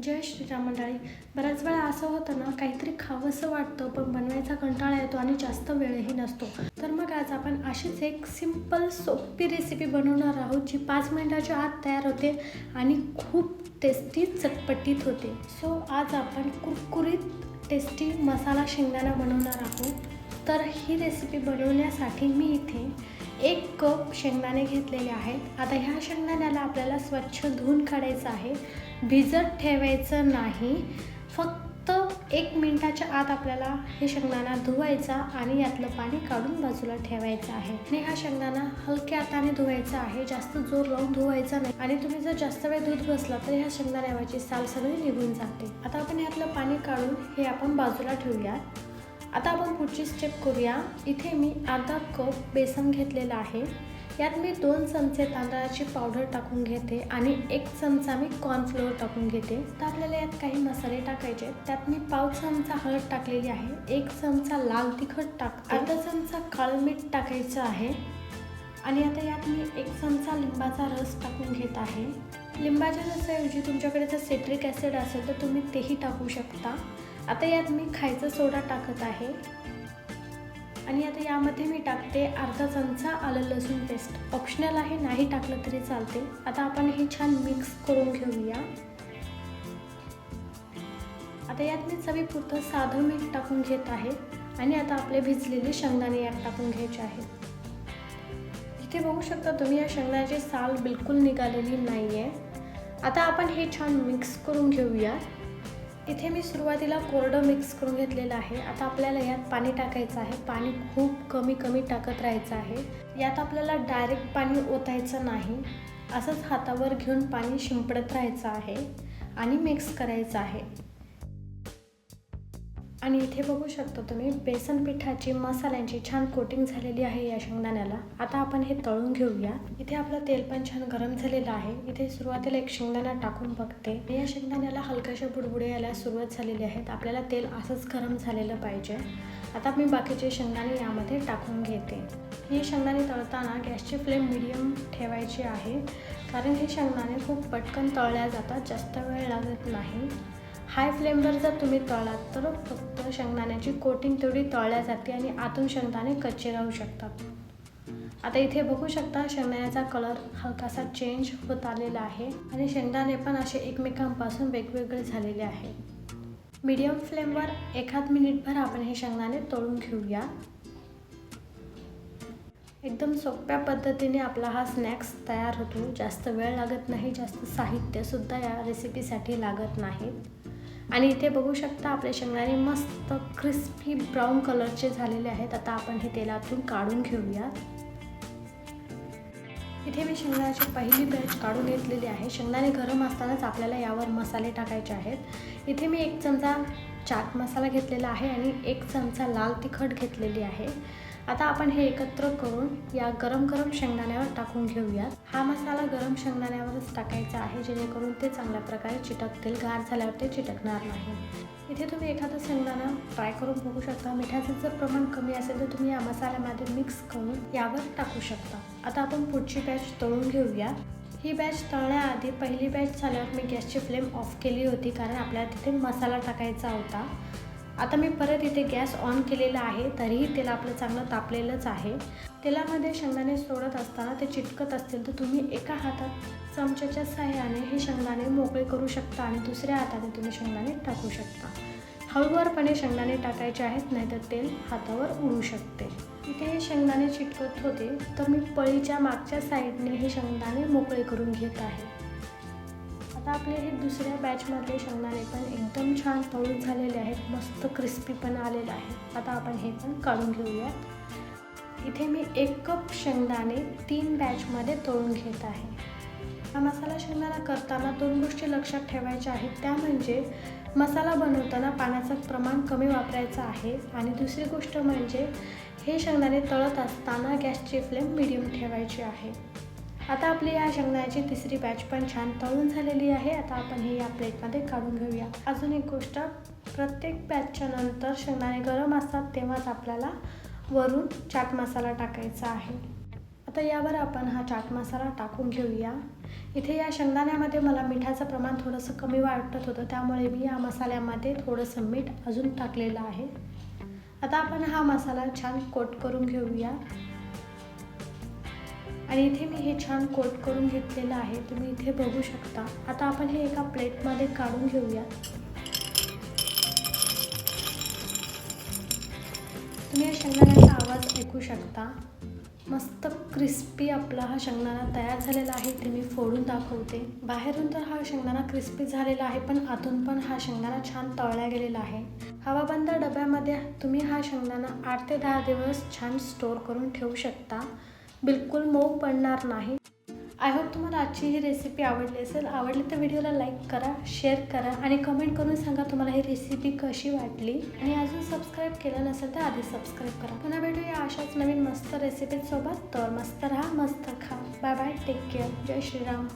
जय श्रीराम मंडळी. बऱ्याच वेळा असं होतं ना, काहीतरी खावंसं वाटतं पण बनवायचा कंटाळा येतो आणि जास्त वेळही नसतो. तर मग आज आपण अशीच एक सिंपल सोपी रेसिपी बनवणार आहोत, जी 5 मिनिटाच्या आत तयार होते आणि खूप टेस्टी चटपटीत होते. सो आज आपण कुरकुरीत टेस्टी मसाला शेंगदाणा बनवणार आहोत. तर ही रेसिपी बनवण्यासाठी मी इथे 1 कप शेंगदाणे घेतलेले आहेत. आता ह्या शेंगदाण्याला आपल्याला स्वच्छ धुवून काढायचं आहे. भिजत ठेवायचं नाही. फक्त 1 मिनिटाच्या आत आपल्याला हे शेंगदाणा धुवायचा आणि यातलं पाणी काढून बाजूला ठेवायचं आहे. आणि हा शेंगदाणा हलक्या हाताने धुवायचा आहे, जास्त जोर लावून धुवायचा नाही. आणि तुम्ही जर जास्त वेळ धुत बसला तर ह्या शेंगदाण्यावरची साल सगळी निघून जाते. आता आपण यातलं पाणी काढून हे आपण बाजूला ठेवूया. आता आपण पुढची स्टेप करूया. इथे मी अर्धा कप बेसन घेतलेलं आहे. यात मी 2 चमचे तांदळाची पावडर टाकून घेते आणि 1 चमचा मी कॉर्नफ्लोअर टाकून घेते. तर आपल्याला यात काही मसाले टाकायचे. त्यात मी पाव चमचा हळद टाकलेली आहे, 1 चमचा लाल तिखट टाकते, अर्धा चमचा काळं मीठ टाकायचं आहे. आणि आता यात मी 1 चमचा लिंबाचा रस टाकून घेत आहे. लिंबाच्या रसाऐवजी तुमच्याकडे जर सिट्रिक ॲसिड असेल तर तुम्ही तेही टाकू शकता. आता यात मी खायचा सोडा टाकत आहे आणि आता यामध्ये मी टाकते अर्धा चमचा आलं लसूण पेस्ट. ऑप्शनल आहे, नाही टाकलं तरी चालते. आता आपण हे छान मिक्स करून घेऊया. आता यात मी चवीपुरतं साधं मीठ टाकून घेत आहे आणि आता आपले भिजलेले शेंगदाणे यात टाकून घ्यायचे आहेत. इथे बघू शकता तुम्ही, या शेंगदाण्याची साल बिलकुल निघालेली नाही आहे. आता आपण हे छान मिक्स करून घेऊया. इथे मी सुरुवातीला कोरडं मिक्स करून घेतलेलं आहे. आता आपल्याला यात पाणी टाकायचं आहे. पाणी खूप कमी टाकत राहायचं आहे. यात आपल्याला डायरेक्ट पाणी ओतायचं नाही, असंच हातावर घेऊन पाणी शिंपडत राहायचं आहे आणि मिक्स करायचं आहे. आणि इथे बघू शकता तुम्ही, बेसन पिठाची मसाल्यांची छान कोटिंग झालेली आहे या शेंगदाण्याला. आता आपण हे तळून घेऊया. इथे आपलं तेल पण छान गरम झालेलं आहे. इथे सुरुवातीला 1 शेंगदाणा टाकून बघते. या शेंगदाण्याला हलक्याशा बुडबुडे यायला सुरुवात झालेली आहेत. आपल्याला तेल असंच गरम झालेलं पाहिजे. आता मी बाकीचे शेंगदाणे यामध्ये टाकून घेते. हे शेंगदाणे तळताना गॅसची फ्लेम मीडियम ठेवायची आहे, कारण हे शेंगदाणे खूप पटकन तळल्या जातात, जास्त वेळ लागत नाही. हाय फ्लेमवर जर तुम्ही तळलात तर फक्त शेंगदाण्याची कोटिंग तेवढी तळल्या जाते आणि आतून शेंगदाणे कच्चे राहू शकतात. आता इथे बघू शकता, शेंगदाण्याचा कलर हलकासा चेंज होत आलेला आहे आणि शेंगदाणे पण असे एकमेकांपासून वेगवेगळे झालेले आहे. मीडियम फ्लेमवर 1 मिनिटभर आपण हे शेंगदाणे तळून घेऊया. एकदम सोप्या पद्धतीने आपला हा स्नॅक्स तयार होतो. जास्त वेळ लागत नाही, जास्त साहित्यसुद्धा या रेसिपीसाठी लागत नाही. आणि इथे बघू शकता, आपले शेंगदाणे मस्त क्रिस्पी ब्राऊन कलरचे झालेले आहेत. आता आपण हे तेलातून काढून घेऊया. इथे मी शेंगदाण्याची पहिली बॅच काढून घेतलेली आहे. शेंगदाणे गरम असतानाच आपल्याला यावर मसाले टाकायचे आहेत. इथे मी 1 चमचा चाट मसाला घेतलेला आहे आणि 1 चमचा लाल तिखट घेतलेली आहे. आता आपण हे एकत्र करून या गरम शेंगदाण्यावर टाकून घेऊयात. हा मसाला गरम शेंगदाण्यावरच टाकायचा आहे, जेणेकरून ते चांगल्या प्रकारे चिटकतील. गार झाल्यावर ते चिटकणार नाही. इथे तुम्ही एखादा शेंगदाणा ट्राय करून बघू शकता. मिठाचं जर प्रमाण कमी असेल तर तुम्ही या मसाल्यामध्ये मिक्स करून यावर टाकू शकता. आता आपण पुढची बॅच तळून घेऊया. ही बॅच तळण्याआधी पहिली बॅच झाल्यावर मी गॅसची फ्लेम ऑफ केली होती, कारण आपल्याला तिथे मसाला टाकायचा होता. आता मी परत इथे गॅस ऑन केलेला आहे, तरीही तेल आपलं चांगलं तापलेलंच आहे. तेलामध्ये शेंगदाणे सोडत असताना ते चिटकत असतील तर तुम्ही एका हातात चमच्याच्या साहाय्याने हे शेंगदाणे मोकळे करू शकता आणि दुसऱ्या हाताने तुम्ही शेंगदाणे टाकू शकता. हळूवारपणे शेंगदाणे टाकायचे आहेत, नाहीतर तेल हातावर उडू शकते. इथे हे शेंगदाणे चिटकत होते तर मी पळीच्या मागच्या साईडने हे शेंगदाणे मोकळे करून घेत आहे. आता आपले हे दुसऱ्या बॅचमधले शेंगदाणे पण एकदम छान तळून झालेले आहेत, मस्त क्रिस्पी पण आलेलं आहे. आता आपण हे पण काढून घेऊया. इथे मी 1 कप शेंगदाणे 3 बॅचमध्ये तळून घेत आहे. हा मसाला शेंगदाणा करताना 2 गोष्टी लक्षात ठेवायच्या आहेत. त्या म्हणजे मसाला बनवताना पाण्याचं प्रमाण कमी वापरायचं आहे आणि दुसरी गोष्ट म्हणजे हे शेंगदाणे तळत असताना गॅसची फ्लेम मीडियम ठेवायची आहे. आता आपली या शेंगदाण्याची तिसरी बॅच पण छान तळून झालेली आहे. आता आपण हे या प्लेटमध्ये काढून घेऊया. अजून एक गोष्ट, प्रत्येक बॅचच्या नंतर शेंगदाणे गरम असतात तेव्हाच आपल्याला वरून चाट मसाला टाकायचा आहे. आता यावर आपण हा चाट मसाला टाकून घेऊया. इथे या शेंगदाण्यामध्ये मला मिठाचं प्रमाण थोडंसं कमी वाटत होतं, त्यामुळे मी या मसाल्यामध्ये थोडंसं मीठ अजून टाकलेलं आहे. आता आपण हा मसाला छान कोट करून घेऊया. आणि इथे मी हे छान कोट करून घेतलेलं आहे, तुम्ही इथे बघू शकता. आता आपण हे एका प्लेटमध्ये काढून घेऊया. तुम्ही या शेंगदाण्याचा आवाज ऐकू शकता. मस्त क्रिस्पी आपला हा शेंगदाणा तयार झालेला आहे. ते मी फोडून दाखवते. बाहेरून तर हा शेंगदाणा क्रिस्पी झालेला आहे, पण आतून पण हा शेंगदाणा छान तळला गेलेला आहे. हवाबंद डब्यामध्ये तुम्ही हा शेंगदाणा 8 ते 10 दिवस छान स्टोर करून ठेवू शकता. बिलकुल मऊ पडणार नाही. आय होप तुम्हाला आजची ही रेसिपी आवडली असेल. आवडली तर व्हिडिओला लाईक करा, शेअर करा आणि कमेंट करून सांगा तुम्हाला ही रेसिपी कशी वाटली. आणि अजून सबस्क्राईब केलं नसेल तर आधी सबस्क्राईब करा. पुन्हा भेटूया अशाच नवीन मस्त रेसिपीसोबत. तर मस्त राहा, मस्त खा. Bye bye, take care. जय श्रीराम.